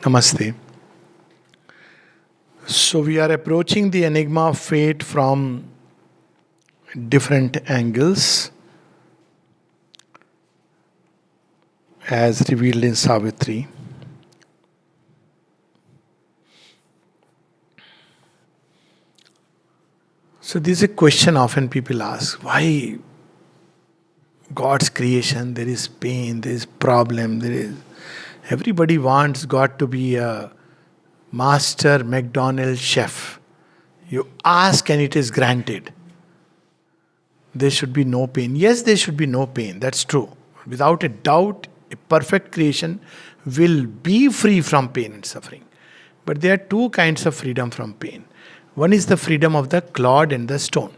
Namaste. So we are approaching the enigma of fate from different angles as revealed in Savitri. So this is a question often people ask. Why God's creation, there is pain, there is problem, there is... Everybody wants God to be a master McDonald's chef. You ask and it is granted. There should be no pain. Yes, there should be no pain. That's true. Without a doubt, a perfect creation will be free from pain and suffering. But there are two kinds of freedom from pain. One is the freedom of the clod and the stone.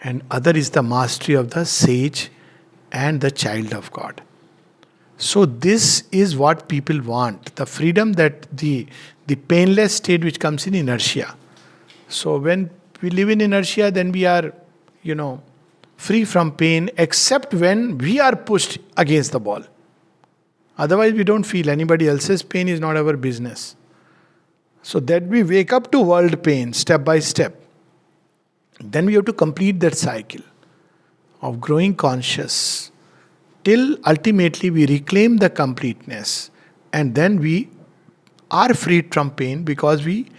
And other is the mastery of the sage and the child of God. So this is what people want. The freedom that the painless state which comes in inertia. So when we live in inertia, then we are, free from pain except when we are pushed against the ball. Otherwise we don't feel anybody else's pain is not our business. So that we wake up to world pain step by step. Then we have to complete that cycle of growing conscious till ultimately we reclaim the completeness, and then we are freed from pain because we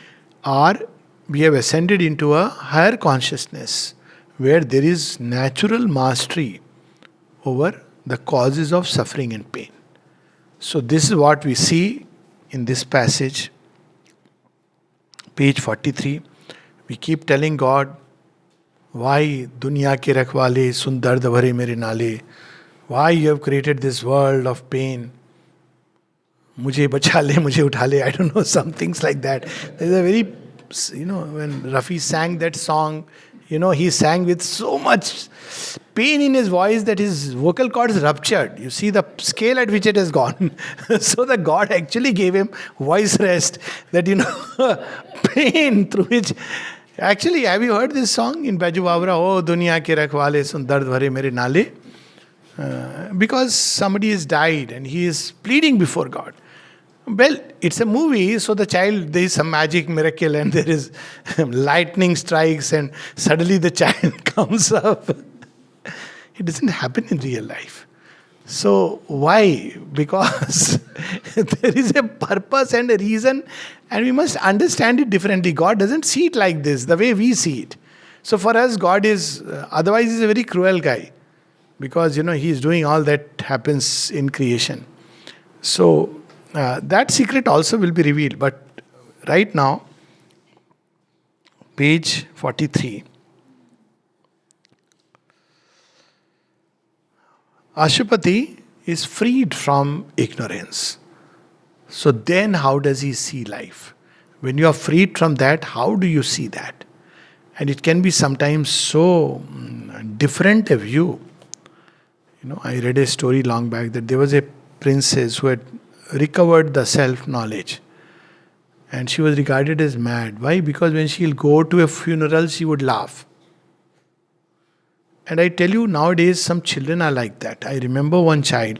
have ascended into a higher consciousness where there is natural mastery over the causes of suffering and pain. So this is what we see in this passage, page 43. We keep telling God, why dunya ke rakhwale sun dard bhare mere nale, why you have created this world of pain. Mujhe bacha le, mujhe utha le. I don't know, some things like that. There's a very, when Rafi sang that song, he sang with so much pain in his voice that his vocal cords ruptured. You see the scale at which it has gone. So the God actually gave him voice rest. That, pain through which... Actually, have you heard this song in Baju Bawra? Oh, dunya ke rakhwale sun dard bhare mere nale. Because somebody has died and he is pleading before God. Well, it's a movie, so there is some magic miracle and there is lightning strikes and suddenly the child comes up. It doesn't happen in real life. So why? Because there is a purpose and a reason, and we must understand it differently. God doesn't see it like this, the way we see it. So for us, God is, otherwise he's a very cruel guy. Because, he is doing all that happens in creation. So, that secret also will be revealed. But right now, page 43. Ashupati is freed from ignorance. So then how does he see life? When you are freed from that, how do you see that? And it can be sometimes so different a view. I read a story long back that there was a princess who had recovered the self-knowledge. And she was regarded as mad. Why? Because when she'll go to a funeral, she would laugh. And I tell you, nowadays, some children are like that. I remember one child,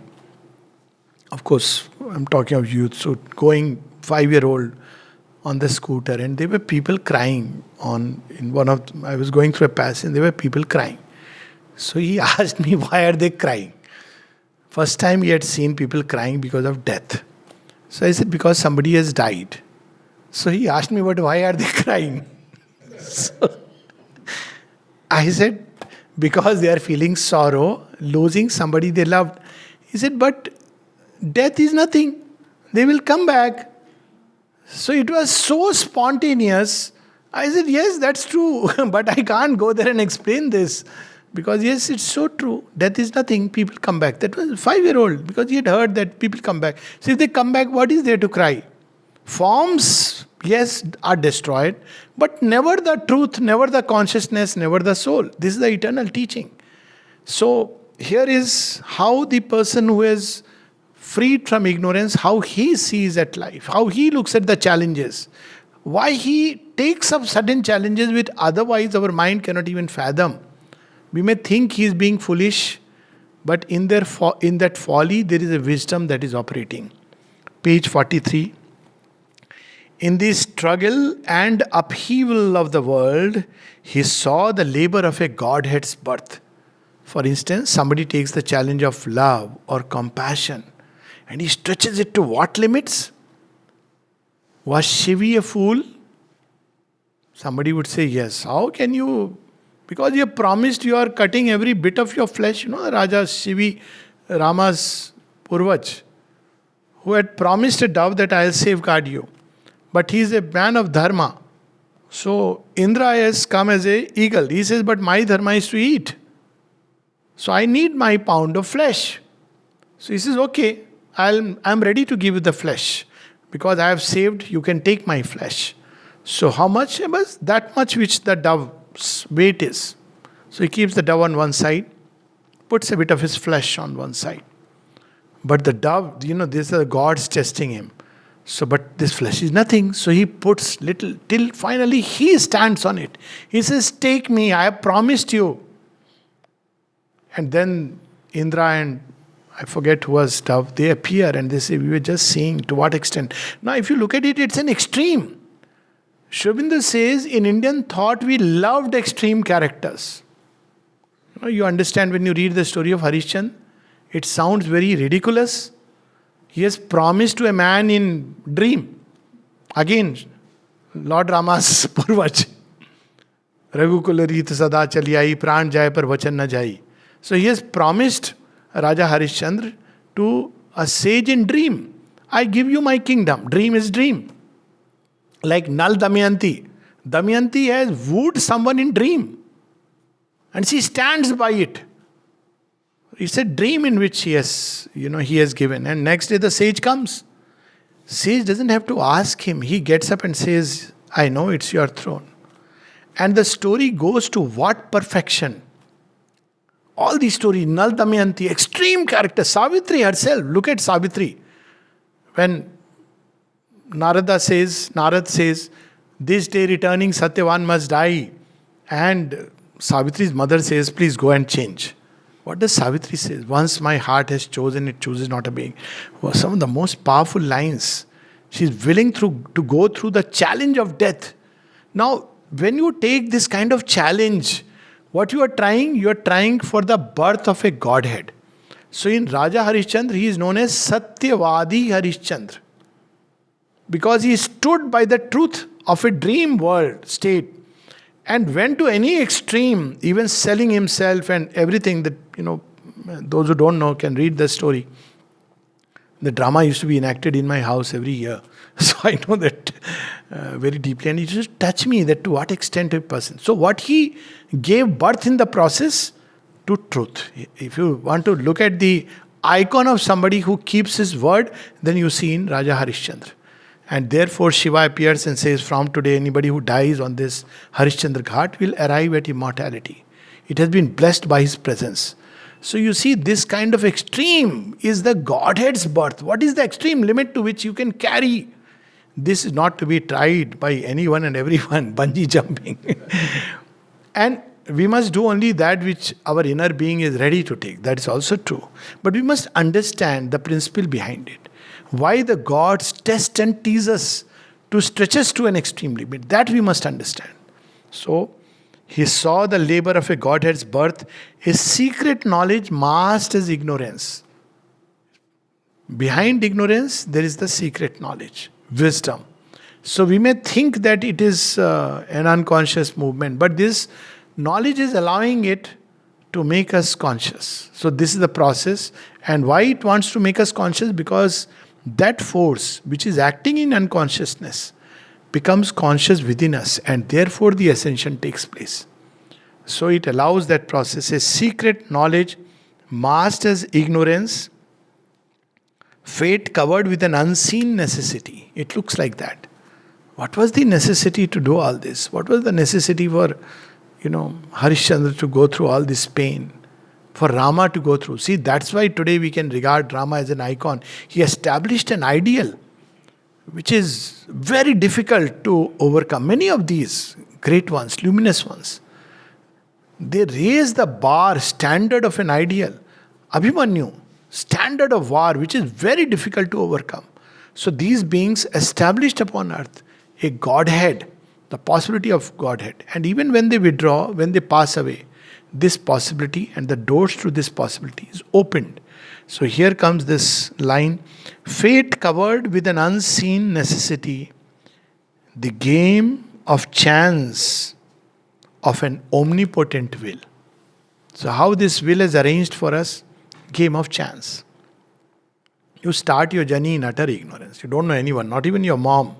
of course, I'm talking of youth, so going 5-year-old on the scooter, and there were people crying I was going through a passage, and there were people crying. So he asked me, why are they crying? First time he had seen people crying because of death. So I said, because somebody has died. So he asked me, why are they crying? So I said, because they are feeling sorrow, losing somebody they loved. He said, but death is nothing. They will come back. So it was so spontaneous. I said, yes, that's true. But I can't go there and explain this. Because yes, it's so true. Death is nothing. People come back. That was 5-year-old. Because he had heard that people come back. So if they come back, what is there to cry? Forms, yes, are destroyed. But never the truth, never the consciousness, never the soul. This is the eternal teaching. So here is how the person who is freed from ignorance, how he sees at life, how he looks at the challenges, why he takes up certain challenges which otherwise our mind cannot even fathom. We may think he is being foolish, but in that folly there is a wisdom that is operating. page 43. In the struggle and upheaval of the world, he saw the labor of a Godhead's birth. For instance, somebody takes the challenge of love or compassion and he stretches it to what limits? Was Shivi a fool? Somebody would say, yes. How can you? Because you have promised you are cutting every bit of your flesh. Raja Shivi, Rama's Purvaj, who had promised a dove that I will safeguard you. But he is a man of dharma. So Indra has come as an eagle. He says, but my dharma is to eat. So I need my pound of flesh. So he says, okay, I'm ready to give you the flesh. Because I have saved, you can take my flesh. So how much? That much which the dove's weight is. So he keeps the dove on one side, puts a bit of his flesh on one side. But the dove, these are the gods testing him. So, but this flesh is nothing. So he puts little, till finally he stands on it. He says, take me, I have promised you. And then Indra and I forget who was dove, they appear and they say, we were just seeing to what extent. Now, if you look at it, it's an extreme. Sri Aurobindo says, in Indian thought, we loved extreme characters. You understand when you read the story of Harishchandra, it sounds very ridiculous. He has promised to a man in dream. Again, Lord Rama's Purvaj. Raghukula Reet Sada Chali Aayi, Pran Jai Par Vachan Na Jai. So he has promised Raja Harishchandra to a sage in dream. I give you my kingdom. Dream is dream. Like Nal Damayanti. Damayanti has wooed someone in dream. And she stands by it. It's a dream in which he has given. And next day the sage comes. Sage doesn't have to ask him. He gets up and says, I know it's your throne. And the story goes to what perfection? All these stories, Nal Damayanti, extreme character. Savitri herself, look at Savitri. When Narad says, this day returning Satyavan must die. And Savitri's mother says, please go and change. What does Savitri say? Once my heart has chosen, it chooses not a being. Some of the most powerful lines. She's willing to go through the challenge of death. Now, when you take this kind of challenge, what you are trying for the birth of a godhead. So in Raja Harishchandra, he is known as Satyavadi Harishchandra. Because he stood by the truth of a dream world state and went to any extreme, even selling himself and everything that, those who don't know can read the story. The drama used to be enacted in my house every year. So I know that very deeply. And it just touched me that to what extent a person. So what he gave birth in the process to truth. If you want to look at the icon of somebody who keeps his word, then you see in Raja Harishchandra. And therefore Shiva appears and says, from today anybody who dies on this Harishchandra Ghat will arrive at immortality. It has been blessed by his presence. So you see, this kind of extreme is the Godhead's birth. What is the extreme limit to which you can carry? This is not to be tried by anyone and everyone, bungee jumping. And we must do only that which our inner being is ready to take. That is also true. But we must understand the principle behind it. Why the gods test and tease us to stretch us to an extreme limit. That we must understand. So, he saw the labor of a Godhead's birth, his secret knowledge masked as ignorance. Behind ignorance, there is the secret knowledge, wisdom. So we may think that it is an unconscious movement, but this knowledge is allowing it to make us conscious. So this is the process. And why it wants to make us conscious? Because that force which is acting in unconsciousness becomes conscious within us, and therefore the ascension takes place. So it allows that process. A secret knowledge masked as ignorance, fate covered with an unseen necessity. It looks like that. What was the necessity to do all this? What was the necessity for, Harishchandra to go through all this pain? For Rama to go through. See, that's why today we can regard Rama as an icon. He established an ideal which is very difficult to overcome. Many of these great ones, luminous ones, they raise the bar, standard of an ideal. Abhimanyu, standard of war, which is very difficult to overcome. So these beings established upon earth a godhead, the possibility of godhead. And even when they withdraw, when they pass away, this possibility and the doors to this possibility is opened. So here comes this line: fate covered with an unseen necessity, the game of chance of an omnipotent will. So, how this will is arranged for us? Game of chance. You start your journey in utter ignorance. You don't know anyone, not even your mom.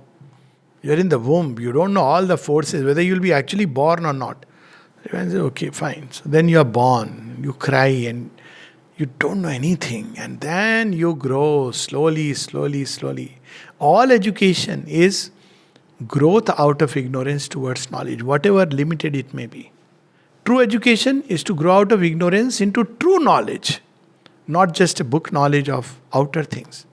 You're in the womb. You don't know all the forces, whether you'll be actually born or not. You say, okay, fine. So then you are born. You cry and you don't know anything. And then you grow slowly, slowly, slowly. All education is growth out of ignorance towards knowledge, whatever limited it may be. True education is to grow out of ignorance into true knowledge, not just a book knowledge of outer things.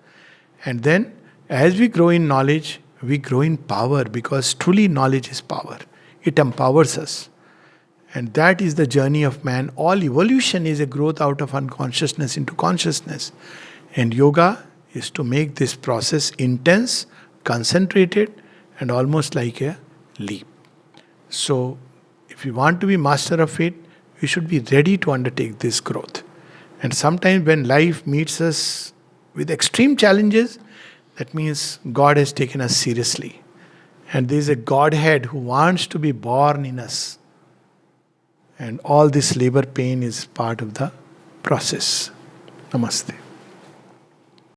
And then, as we grow in knowledge, we grow in power, because truly knowledge is power. It empowers us. And that is the journey of man. All evolution is a growth out of unconsciousness into consciousness. And yoga is to make this process intense, concentrated, and almost like a leap. So, if we want to be master of it, we should be ready to undertake this growth. And sometimes when life meets us with extreme challenges, that means God has taken us seriously. And there is a Godhead who wants to be born in us. And all this labor pain is part of the process. Namaste.